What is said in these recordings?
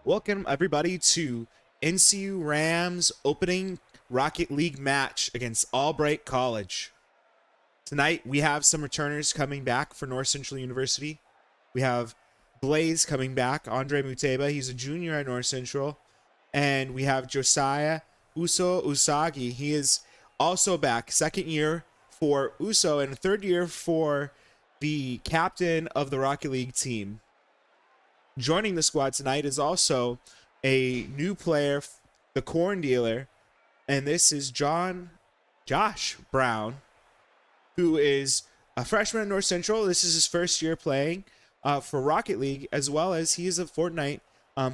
Welcome everybody to NCU Rams opening Rocket League match against Albright College. Tonight we have some returners coming back for North Central University. We have Blaze coming back, Andre Muteba, he's a junior at North Central. And we have Josiah Uso Usagi. He is also back, second year for Uso and third year for the captain of the Rocket League team. Joining the squad tonight is also a new player, the corn dealer, and this is Josh Brown, who is a freshman at North Central. This is his first year playing for Rocket League, as well as he is a Fortnite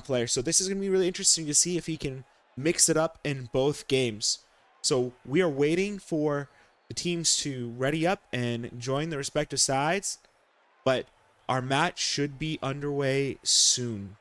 player. So this is going to be really interesting to see if he can mix it up in both games. So we are waiting for the teams to ready up and join their respective sides, but our match should be underway soon.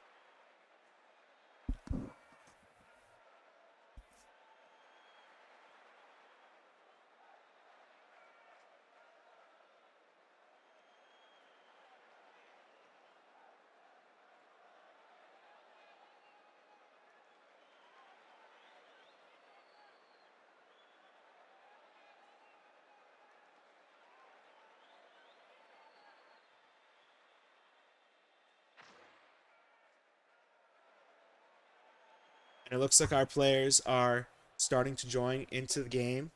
And it looks like our players are starting to join into the game.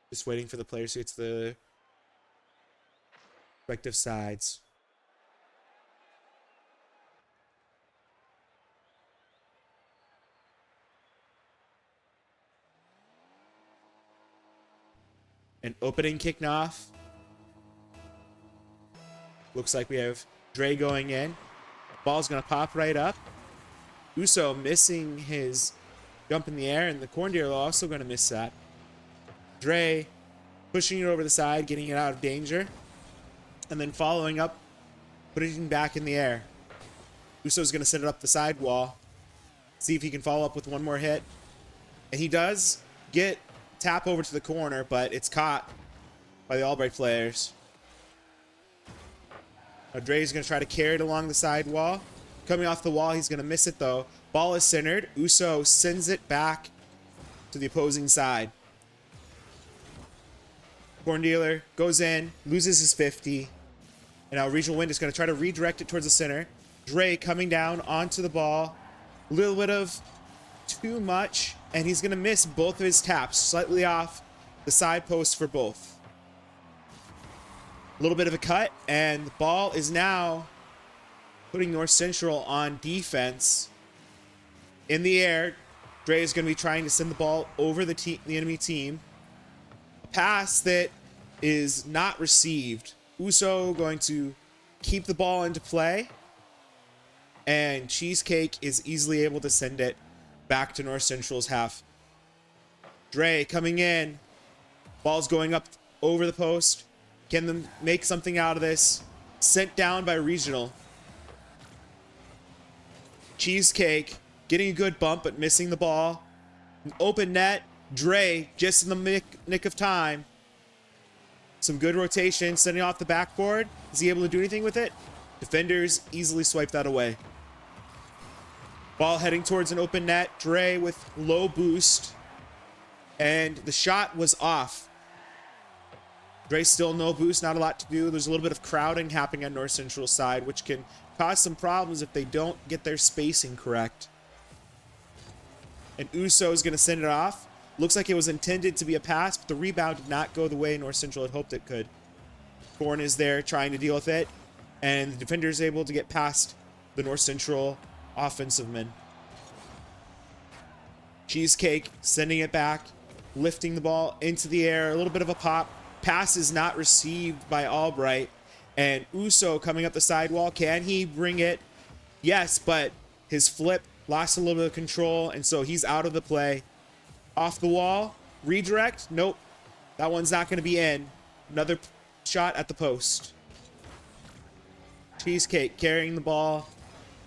Just waiting for the players to get to the respective sides. An opening kickoff. Looks like we have Dre going in. Ball's going to pop right up. Uso missing his jump in the air, and the corn dealer also going to miss that. Dre pushing it over the side, getting it out of danger, and then following up, putting it back in the air. Uso's going to send it up the sidewall, see if he can follow up with one more hit. And he does get tap over to the corner, but it's caught by the Albright players. Now Dre's going to try to carry it along the side wall. Coming off the wall, he's going to miss it though. Ball is centered. Uso sends it back to the opposing side. Corn dealer goes in, loses his 50. And now Regional Wind is going to try to redirect it towards the center. Dre coming down onto the ball. A little bit of too much, and he's going to miss both of his taps, slightly off the side post for both. A little bit of a cut, and the ball is now putting North Central on defense. In the air, Dre is going to be trying to send the ball over the enemy team. A pass that is not received. Uso going to keep the ball into play, and Cheesecake is easily able to send it back to North Central's half. Dre coming in. Ball's going up over the post. Can them make something out of this? Sent down by Regional. Cheesecake getting a good bump, but missing the ball. An open net. Dre just in the nick of time. Some good rotation, sending off the backboard. Is he able to do anything with it? Defenders easily swipe that away. Ball heading towards an open net. Dre with low boost. And the shot was off. Dre still no boost, not a lot to do. There's a little bit of crowding happening on North Central's side, which can cause some problems if they don't get their spacing correct. And Uso is going to send it off. Looks like it was intended to be a pass, but the rebound did not go the way North Central had hoped it could. Corn is there trying to deal with it, and the defender is able to get past the North Central offensive men. Cheesecake sending it back, lifting the ball into the air, a little bit of a pop. Pass is not received by Albright, and Uso coming up the sidewall. Can he bring it? Yes, but his flip lost a little bit of control, and so he's out of the play. Off the wall, redirect. Nope, that one's not going to be in. Another shot at the post. Cheesecake carrying the ball,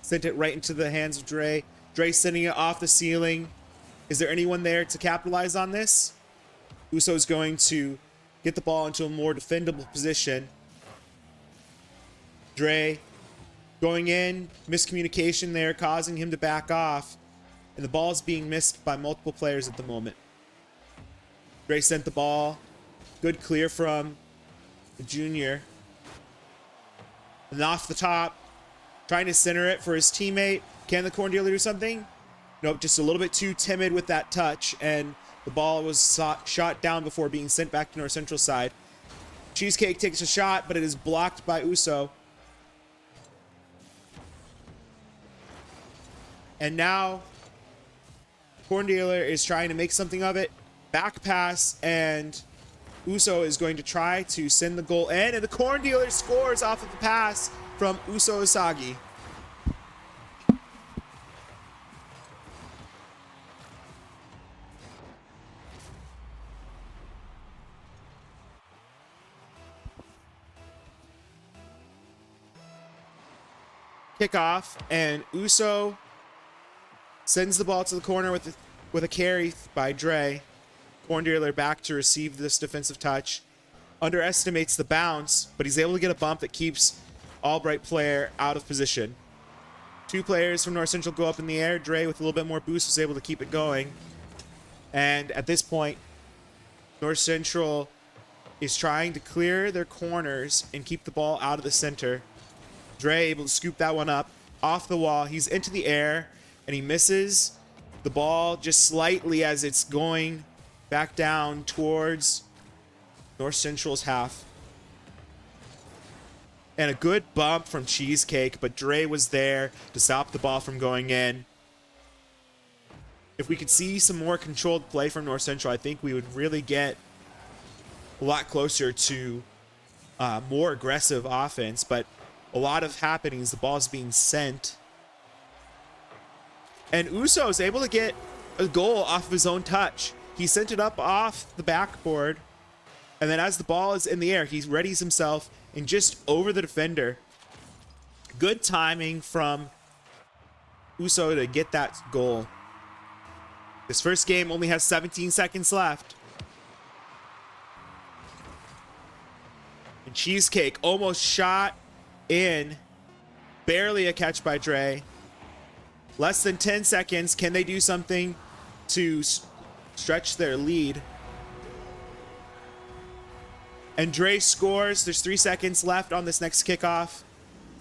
sent it right into the hands of Dre. Dre sending it off the ceiling. Is there anyone there to capitalize on this? Uso's going to get the ball into a more defendable position. Dre going in, miscommunication there, causing him to back off. And the ball is being missed by multiple players at the moment. Dre sent the ball. Good clear from the junior. And off the top, trying to center it for his teammate. Can the corn dealer do something? Nope, just a little bit too timid with that touch. And the ball was shot down before being sent back to North Central side. Cheesecake takes a shot, but it is blocked by Uso. And now, corn dealer is trying to make something of it. Back pass, and Uso is going to try to send the goal in, and the corn dealer scores off of the pass from Uso Usagi. Kickoff, and Uso sends the ball to the corner with a carry by Dre. Corn dealer back to receive this defensive touch. Underestimates the bounce, but he's able to get a bump that keeps Albright player out of position. Two players from North Central go up in the air. Dre, with a little bit more boost, was able to keep it going. And at this point, North Central is trying to clear their corners and keep the ball out of the center. Dre able to scoop that one up off the wall. He's into the air, and he misses the ball just slightly as it's going back down towards North Central's half. And a good bump from Cheesecake, but Dre was there to stop the ball from going in. If we could see some more controlled play from North Central, I think we would really get a lot closer to more aggressive offense, but a lot of happenings. The ball's being sent. And Uso is able to get a goal off of his own touch. He sent it up off the backboard. And then as the ball is in the air, he readies himself and just over the defender. Good timing from Uso to get that goal. This first game only has 17 seconds left. And Cheesecake almost shot in. Barely a catch by Dre. Less than 10 seconds. Can they do something to stretch their lead? And Dre scores. There's 3 seconds left on this next kickoff.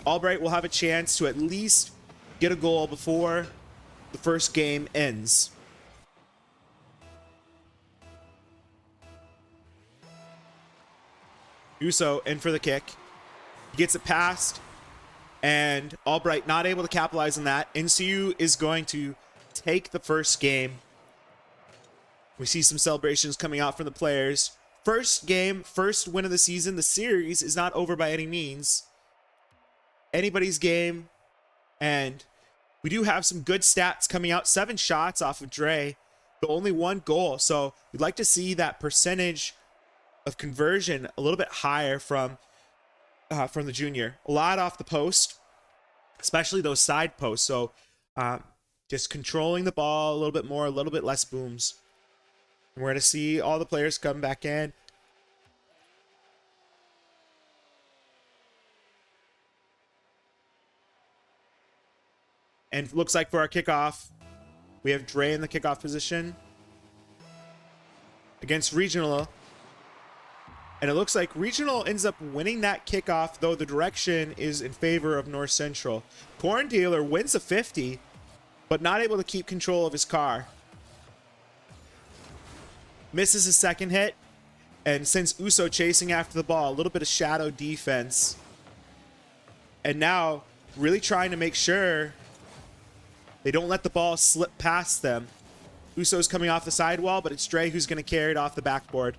Albright will have a chance to at least get a goal before the first game ends. Uso in for the kick. He gets it past. And Albright not able to capitalize on that. NCU is going to take the first game. We see some celebrations coming out from the players. First game, first win of the season. The series is not over by any means. Anybody's game. And we do have some good stats coming out. 7 shots off of Dre, but only 1 goal. So we'd like to see that percentage of conversion a little bit higher from the junior. A lot off the post, especially those side posts. So just controlling the ball a little bit more, a little bit less booms. And we're going to see all the players come back in. And looks like for our kickoff, we have Dre in the kickoff position against Regional. And it looks like Regional ends up winning that kickoff, though the direction is in favor of North Central. Corn Dealer wins a 50, but not able to keep control of his car. Misses his second hit, and sends Uso chasing after the ball. A little bit of shadow defense. And now really trying to make sure they don't let the ball slip past them. Uso's coming off the sidewall, but it's Dre who's going to carry it off the backboard.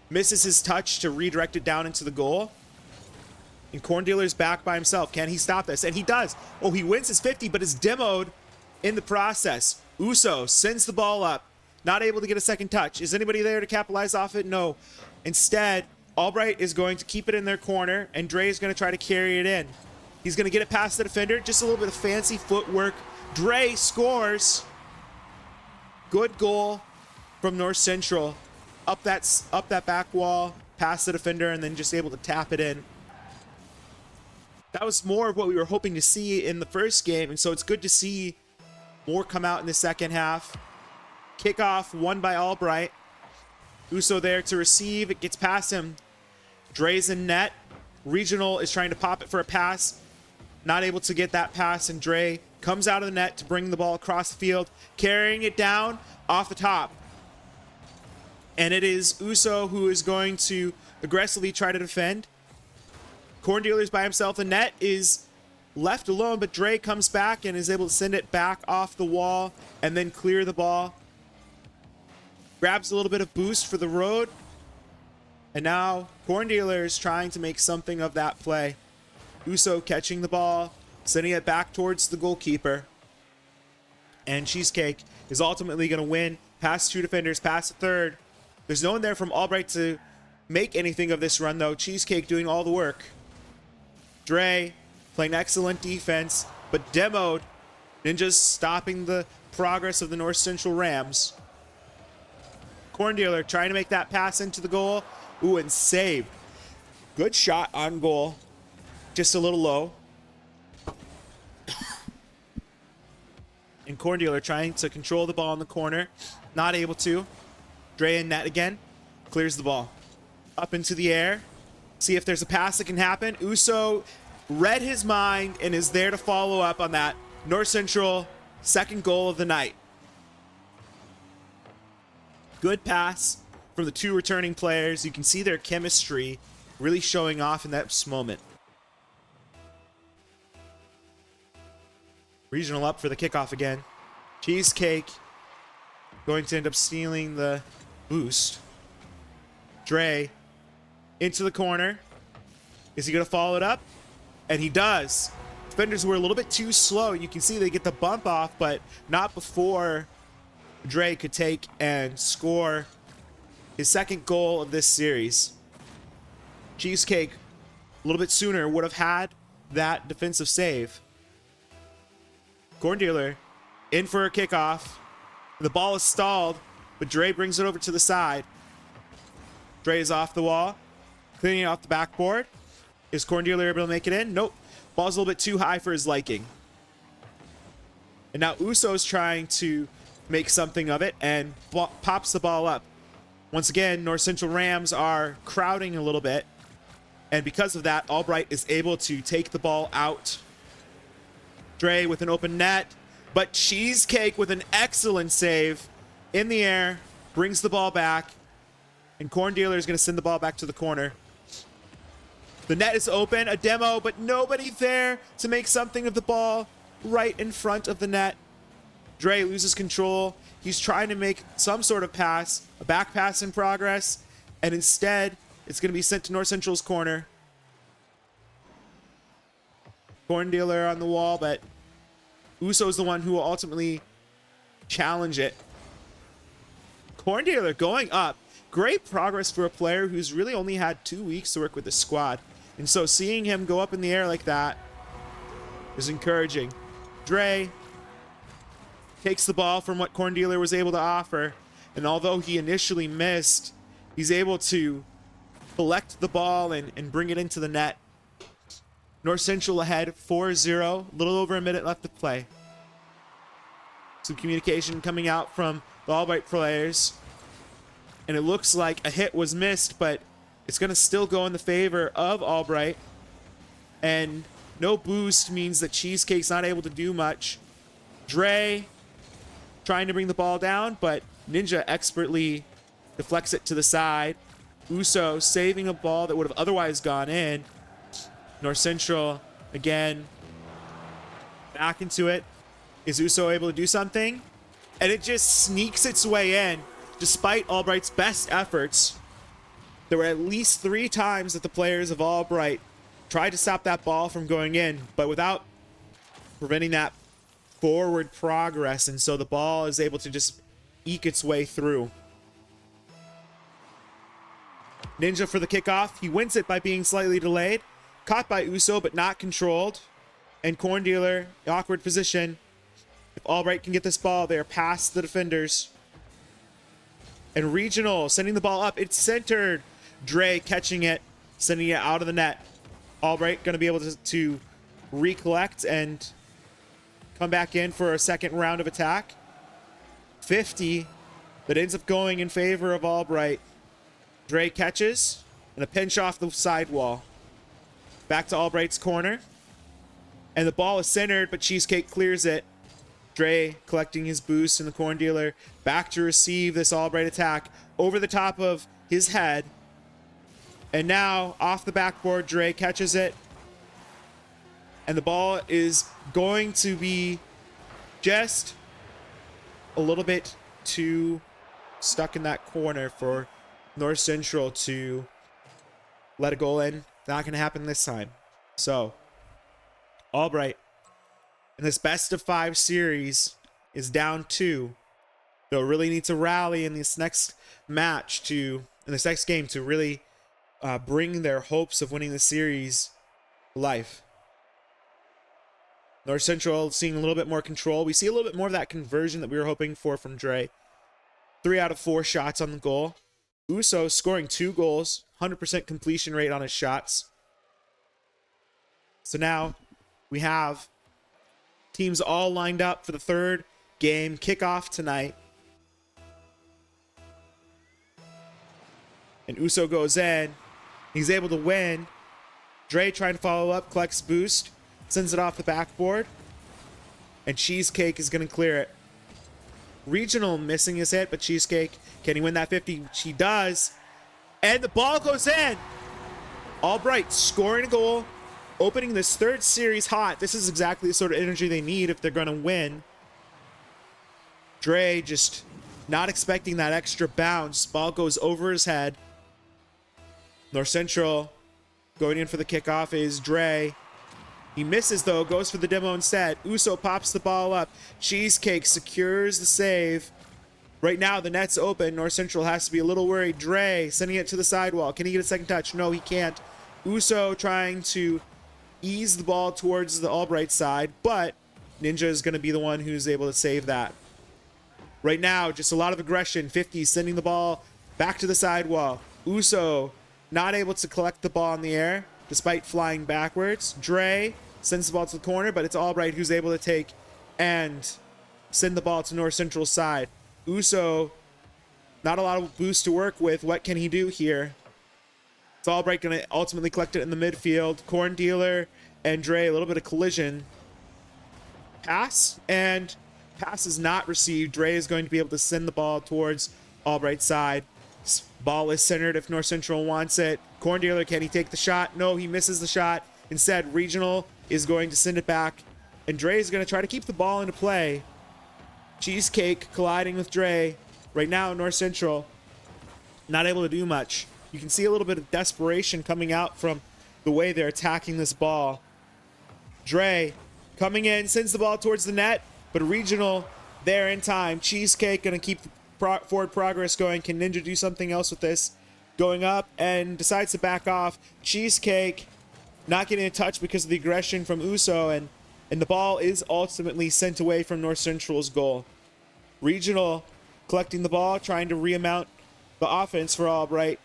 Misses his touch to redirect it down into the goal. And Corn Dealer's back by himself. Can he stop this? And he does. Oh, he wins his 50, but is demoed in the process. Uso sends the ball up. Not able to get a second touch. Is anybody there to capitalize off it? No. Instead, Albright is going to keep it in their corner, and Dre is going to try to carry it in. He's going to get it past the defender. Just a little bit of fancy footwork. Dre scores. Good goal from North Central. Up that back wall. past the defender and then just able to tap it in. That was more of what we were hoping to see in the first game, and so it's good to see more come out in the second half. Kickoff won by Albright. Uso there to receive. It gets past him. Dre's in net. Regional is trying to pop it for a pass. Not able to get that pass, and Dre comes out of the net to bring the ball across the field, carrying it down off the top. And it is Uso who is going to aggressively try to defend. Corn Dealer's by himself. The net is left alone, but Dre comes back and is able to send it back off the wall and then clear the ball. Grabs a little bit of boost for the road. And now Corn Dealer is trying to make something of that play. Uso catching the ball, sending it back towards the goalkeeper. And Cheesecake is ultimately going to win. Past two defenders, past the third. There's no one there from Albright to make anything of this run, though. Cheesecake doing all the work. Dre playing excellent defense, but demoed. Ninjas stopping the progress of the North Central Rams. Corn Dealer trying to make that pass into the goal. Ooh, and saved. Good shot on goal. Just a little low. And Corn Dealer trying to control the ball in the corner. Not able to. Dre in net again. Clears the ball. Up into the air. See if there's a pass that can happen. Uso read his mind and is there to follow up on that North Central second goal of the night. Good pass from the two returning players. You can see their chemistry really showing off in that moment. Regional up for the kickoff again. Cheesecake going to end up stealing the boost. Dre into the corner. Is he going to follow it up? And he does. Defenders were a little bit too slow. You can see they get the bump off, but not before Dre could take and score his second goal of this series. Cheesecake, a little bit sooner, would have had that defensive save. Corn Dealer in for a kickoff. The ball is stalled, but Dre brings it over to the side. Dre is off the wall, cleaning it off the backboard. Is Corn Dealer able to make it in? Nope. Ball's a little bit too high for his liking. And now Uso's trying to make something of it and pops the ball up. Once again, North Central Rams are crowding a little bit. And because of that, Albright is able to take the ball out. Dre with an open net, but Cheesecake with an excellent save in the air, brings the ball back, and Corn Dealer is going to send the ball back to the corner. The net is open, a demo, but nobody there to make something of the ball right in front of the net. Dre loses control. He's trying to make some sort of pass, a back pass in progress, and instead it's going to be sent to North Central's corner. Corn Dealer on the wall, but Uso's the one who will ultimately challenge it. Corn Dealer going up. Great progress for a player who's really only had 2 weeks to work with the squad. And so seeing him go up in the air like that is encouraging. Dre takes the ball from what Corn Dealer was able to offer. And although he initially missed, he's able to collect the ball and bring it into the net. North Central ahead 4-0, a little over a minute left to play. Some communication coming out from the Albright players. And it looks like a hit was missed, but it's going to still go in the favor of Albright. And no boost means that Cheesecake's not able to do much. Dre trying to bring the ball down, but Ninja expertly deflects it to the side. Uso saving a ball that would have otherwise gone in. North Central, again, back into it. Is Uso able to do something? And it just sneaks its way in. Despite Albright's best efforts, there were at least 3 times that the players of Albright tried to stop that ball from going in, but without preventing that forward progress, and so the ball is able to just eke its way through. Ninja for the kickoff. He wins it by being slightly delayed. Caught by Uso, but not controlled. And Corn Dealer, awkward position. If Albright can get this ball, they're past the defenders. And Regional sending the ball up. It's centered. Dre catching it, sending it out of the net. Albright going to be able to recollect and come back in for a second round of attack. 50 that ends up going in favor of Albright. Dre catches and a pinch off the sidewall. Back to Albright's corner. And the ball is centered, but Cheesecake clears it. Dre collecting his boost, and the Corn Dealer back to receive this Albright attack over the top of his head. And now off the backboard, Dre catches it. And the ball is going to be just a little bit too stuck in that corner for North Central to let a goal in. Not going to happen this time. So, Albright in this best of 5 series is down 2. They'll really need to rally in this next match in this next game to really bring their hopes of winning the series to life. North Central seeing a little bit more control. We see a little bit more of that conversion that we were hoping for from Dre. 3 out of 4 shots on the goal. Uso scoring 2 goals, 100% completion rate on his shots. So now we have teams all lined up for the 3rd game, kickoff tonight. And Uso goes in. He's able to win. Dre trying to follow up, collects boost, sends it off the backboard. And Cheesecake is going to clear it. Regional missing his hit, but Cheesecake, can he win that 50? She does. And the ball goes in. Albright scoring a goal, opening this 3rd series hot. This is exactly the sort of energy they need if they're going to win. Dre just not expecting that extra bounce. Ball goes over his head. North Central going in for the kickoff is Dre. He misses, though, goes for the demo instead. Uso pops the ball up. Cheesecake secures the save. Right now, the net's open. North Central has to be a little worried. Dre sending it to the sidewall. Can he get a second touch? No, he can't. Uso trying to ease the ball towards the Albright side, but Ninja is going to be the one who's able to save that. Right now, just a lot of aggression. 50 sending the ball back to the sidewall. Uso not able to collect the ball in the air despite flying backwards. Dre sends the ball to the corner, but it's Albright who's able to take and send the ball to North Central's side. Uso, not a lot of boost to work with. What can he do here? It's Albright going to ultimately collect it in the midfield. Corn Dealer and Dre, a little bit of collision. Pass, and pass is not received. Dre is going to be able to send the ball towards Albright's side. Ball is centered if North Central wants it. Corn Dealer, can he take the shot? No, he misses the shot. Instead, Regional is going to send it back. And Dre is going to try to keep the ball into play. Cheesecake colliding with Dre. Right now, North Central not able to do much. You can see a little bit of desperation coming out from the way they're attacking this ball. Dre coming in, sends the ball towards the net, but Regional there in time. Cheesecake going to keep forward progress going. Can Ninja do something else with this? Going up and decides to back off. Cheesecake not getting in touch because of the aggression from Uso, and the ball is ultimately sent away from North Central's goal. Regional collecting the ball, trying to reamount the offense for Albright,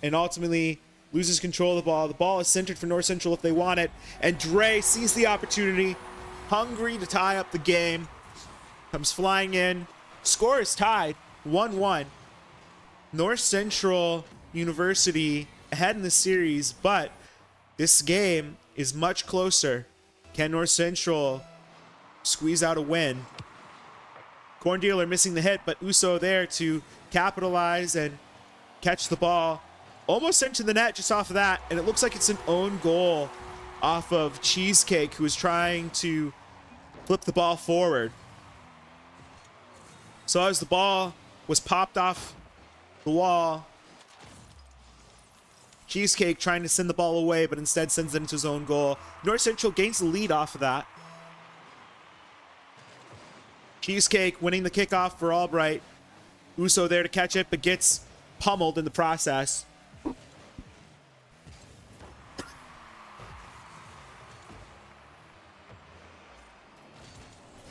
and ultimately loses control of the ball. The ball is centered for North Central if they want it, and Dre sees the opportunity, hungry to tie up the game, comes flying in. Score is tied, 1-1. North Central University ahead in the series, but this game is much closer. Can North Central squeeze out a win? Corn Dealer missing the hit, but Uso there to capitalize and catch the ball. Almost into the net just off of that, and it looks like it's an own goal off of Cheesecake, who is trying to flip the ball forward. So as the ball was popped off the wall, Cheesecake trying to send the ball away, but instead sends it into his own goal. North Central gains the lead off of that. Cheesecake winning the kickoff for Albright. Uso there to catch it, but gets pummeled in the process.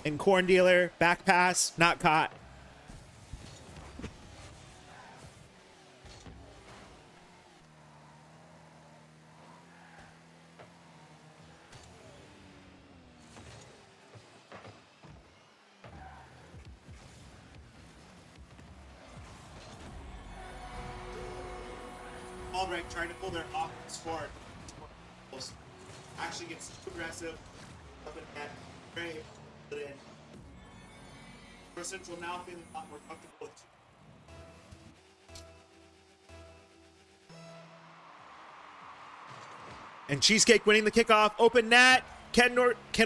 And Corn Dealer, back pass, not caught. Albright trying to pull their offense forward. Actually gets too aggressive. Up and net. Great. Put it in. North Central now feeling a lot more comfortable with and Cheesecake winning the kickoff. Open net. Can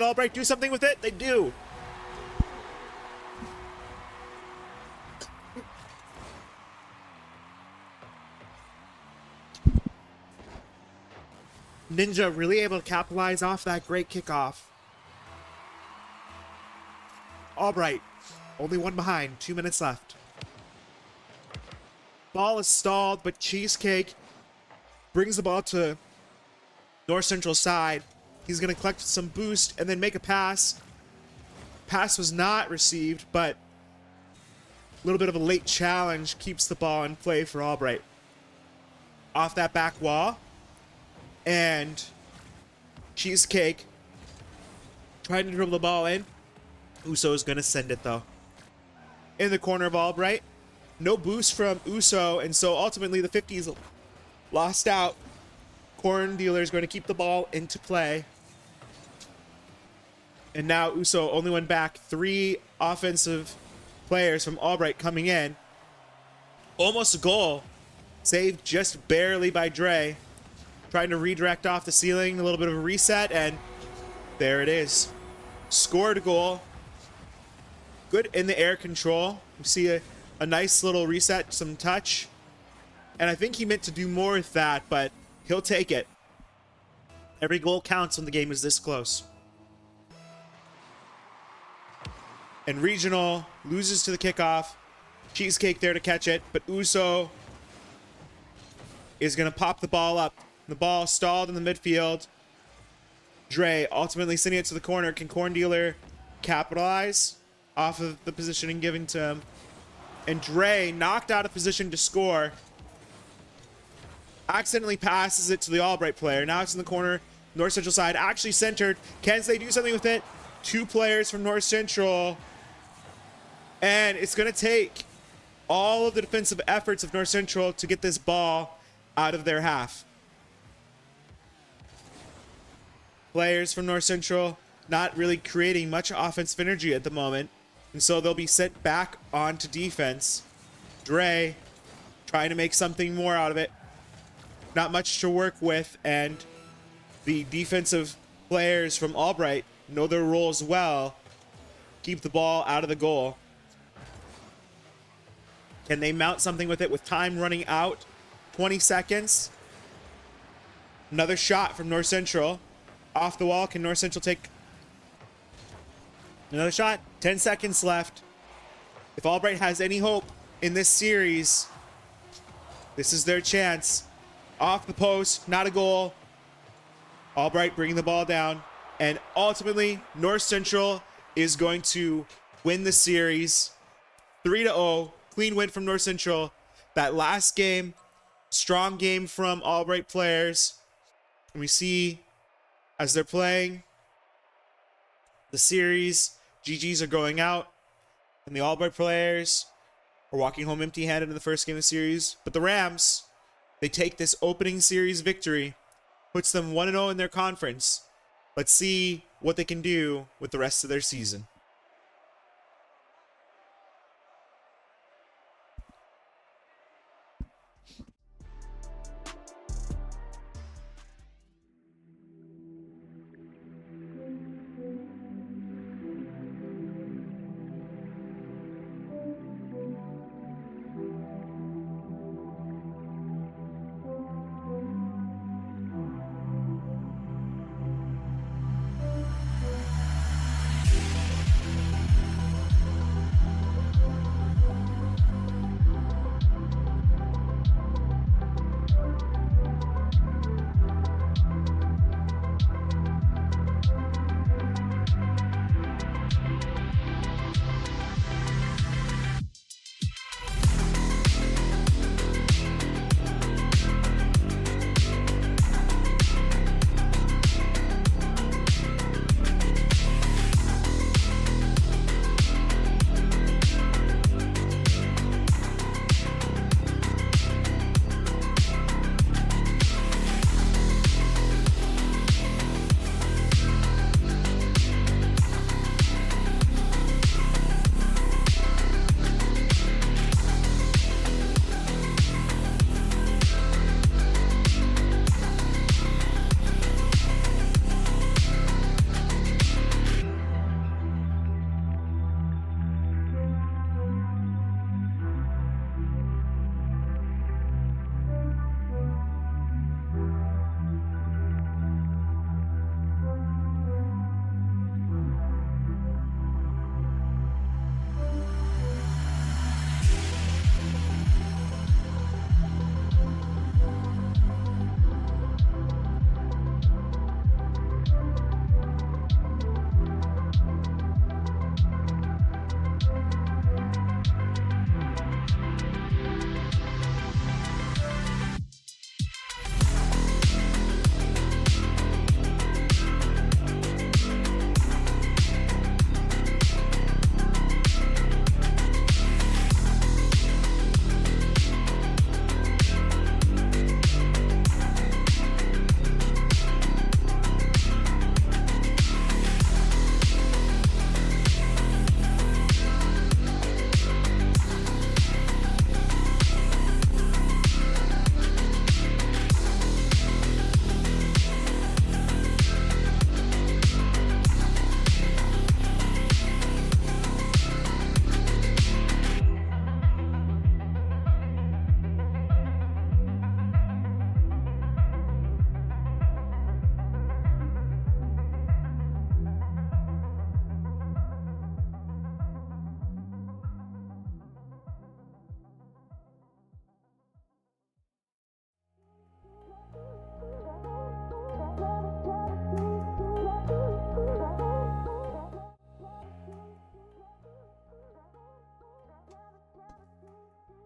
Albright do something with it? They do. Ninja really able to capitalize off that great kickoff. Albright, only one behind, 2 minutes left. Ball is stalled, but Cheesecake brings the ball to North Central side. He's going to collect some boost and then make a pass. Pass was not received, but a little bit of a late challenge keeps the ball in play for Albright. Off that back wall. And Cheesecake trying to dribble the ball in. Uso is going to send it, though. In the corner of Albright. No boost from Uso, and so ultimately the 50s lost out. Corn Dealer is going to keep the ball into play. And now Uso only went back. 3 offensive players from Albright coming in. Almost a goal. Saved just barely by Dre. Trying to redirect off the ceiling. A little bit of a reset, and there it is. Scored a goal. Good in the air control. You see a nice little reset, some touch. And I think he meant to do more with that, but he'll take it. Every goal counts when the game is this close. And Regional loses to the kickoff. Cheesecake there to catch it, but Uso is going to pop the ball up. The ball stalled in the midfield. Dre ultimately sending it to the corner. Can Corn Dealer capitalize off of the positioning given to him? And Dre knocked out of position to score. Accidentally passes it to the Albright player. Now it's in the corner. North Central side actually centered. Can they do something with it? 2 players from North Central. And it's going to take all of the defensive efforts of North Central to get this ball out of their half. Players from North Central not really creating much offensive energy at the moment. And so they'll be sent back onto defense. Dre trying to make something more out of it. Not much to work with. And the defensive players from Albright know their roles well. Keep the ball out of the goal. Can they mount something with it with time running out? 20 seconds. Another shot from North Central. Off the wall. Can North Central take another shot? 10 seconds left. If Albright has any hope in this series, this is their chance. Off the post. Not a goal. Albright bringing the ball down. And ultimately, North Central is going to win the series 3-0. Clean win from North Central. That last game, strong game from Albright players. And we see as they're playing the series, GGs are going out. And the Albright players are walking home empty-handed in the first game of the series. But the Rams, they take this opening series victory, puts them 1-0 in their conference. Let's see what they can do with the rest of their season.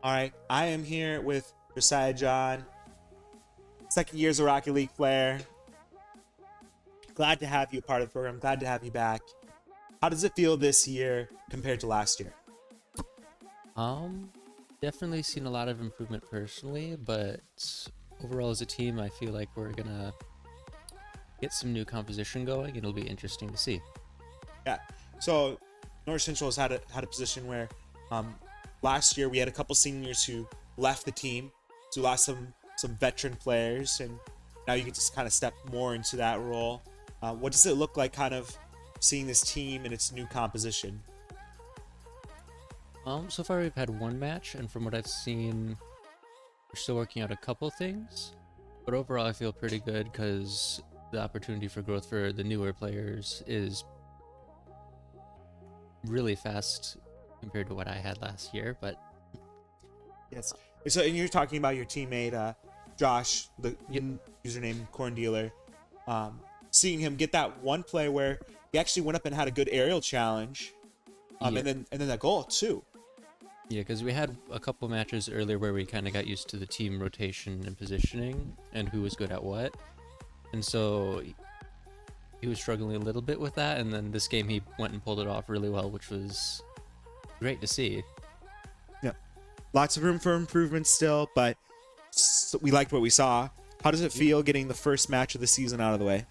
All right, I am here with Josiah John, second year as a Rocket League player. Glad to have you a part of the program. Glad to have you back. How does it feel this year compared to last year? Um, Definitely seen a lot of improvement personally, but overall as a team, I feel like we're gonna get some new composition going, and it'll be interesting to see. Yeah. So North Central has had a position where last year we had a couple seniors who left the team, so we lost some veteran players, and now you get to kind of step more into that role. What does it look like, kind of seeing this team and its new composition? So far we've had one match, and from what I've seen, we're still working out a couple things, but overall I feel pretty good because the opportunity for growth for the newer players is really fast compared to what I had last year, but Yes. So, and you're talking about your teammate, Josh, the Yep. username Corn Dealer. Seeing him get that one play where he actually went up and had a good aerial challenge, yeah. and then that goal too. Yeah, because we had a couple matches earlier where we kind of got used to the team rotation and positioning and who was good at what. And so he was struggling a little bit with that. And then this game he went and pulled it off really well, which was great to see. Yeah, lots of room for improvement still, but we liked what we saw. How does it feel getting the first match of the season out of the way?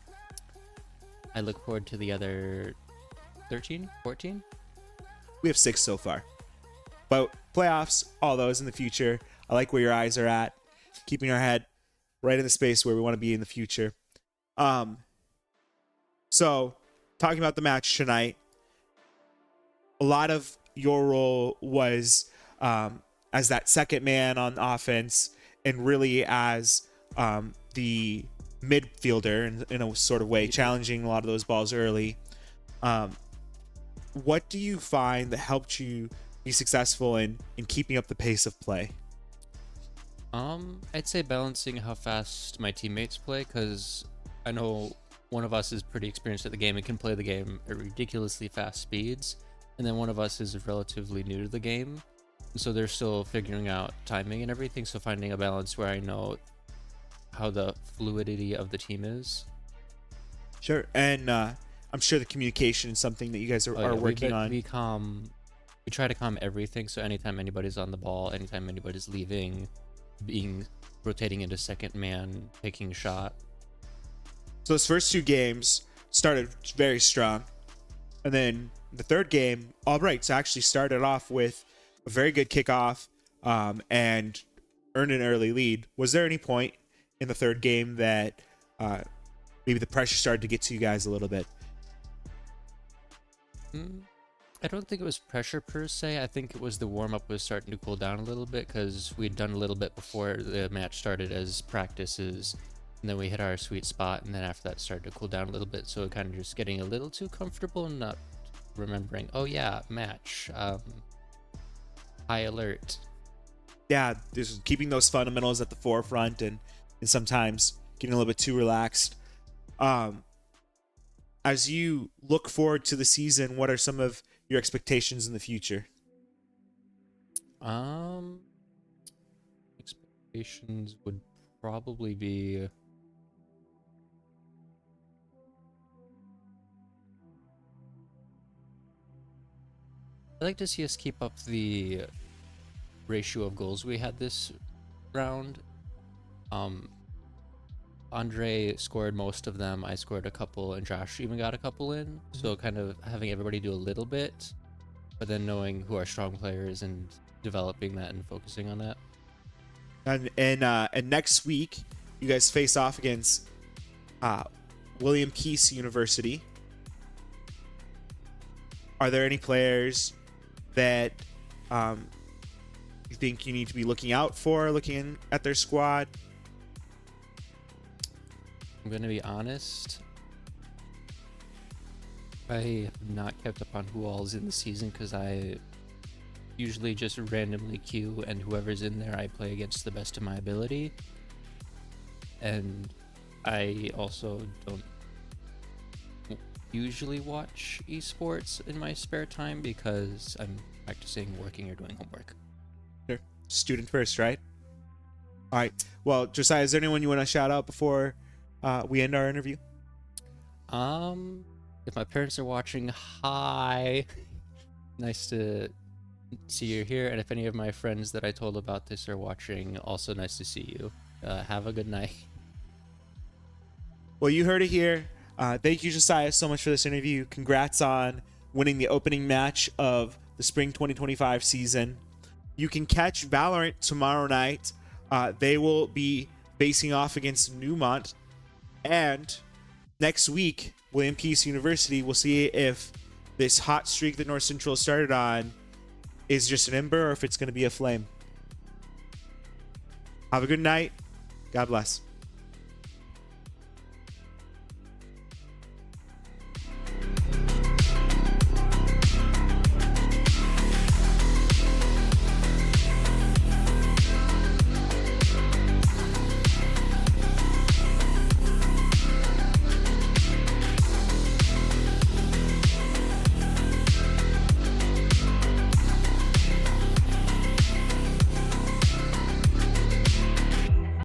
I look forward to the other 13, 14. We have 6 so far, but playoffs, all those in the future. I like where your eyes are at, keeping our head right in the space where we want to be in the future. So talking about the match tonight, a lot of your role was as that second man on offense, and really as the midfielder in a sort of way, challenging a lot of those balls early. What do you find that helped you be successful in keeping up the pace of play? I'd say balancing how fast my teammates play, because I know one of us is pretty experienced at the game and can play the game at ridiculously fast speeds, and then one of us is relatively new to the game, and so they're still figuring out timing and everything. So finding a balance where I know how the fluidity of the team is. Sure. And I'm sure the communication is something that you guys are working on. We try to calm everything. So anytime anybody's on the ball, anytime anybody's leaving, rotating into second man, taking a shot. So those first 2 games started very strong, and then the third game, Albright actually started off with a very good kickoff and earned an early lead. Was there any point in the third game that maybe the pressure started to get to you guys a little bit? I don't think it was pressure per se. I think it was the warm-up was starting to cool down a little bit because we'd done a little bit before the match started as practices, and then we hit our sweet spot, and then after that started to cool down a little bit, so kind of just getting a little too comfortable and not remembering, oh yeah, match, high alert. Yeah, just keeping those fundamentals at the forefront, and sometimes getting a little bit too relaxed. As you look forward to the season, what are some of your expectations in the future? Expectations would probably be I'd like to see us keep up the ratio of goals we had this round. Andre scored most of them, I scored a couple, and Josh even got a couple in. So kind of having everybody do a little bit, but then knowing who our strong players and developing that and focusing on that. And next week, you guys face off against William Peace University. Are there any players that you think you need to be looking out for, looking at their squad? I'm gonna be honest, I have not kept up on who all is in the season because I usually just randomly queue, and whoever's in there I play against the best of my ability. And I also don't usually watch esports in my spare time because I'm practicing, working, or doing homework. Sure. Student first, right? All right. Well, Josiah, is there anyone you want to shout out before we end our interview? If my parents are watching, hi. Nice to see you here. And if any of my friends that I told about this are watching, also nice to see you. Have a good night. Well, you heard it here. Thank you, Josiah, so much for this interview. Congrats on winning the opening match of the spring 2025 season. You can catch Valorant tomorrow night. They will be facing off against Newmont. And next week, William Peace University will see if this hot streak that North Central started on is just an ember or if it's going to be a flame. Have a good night. God bless.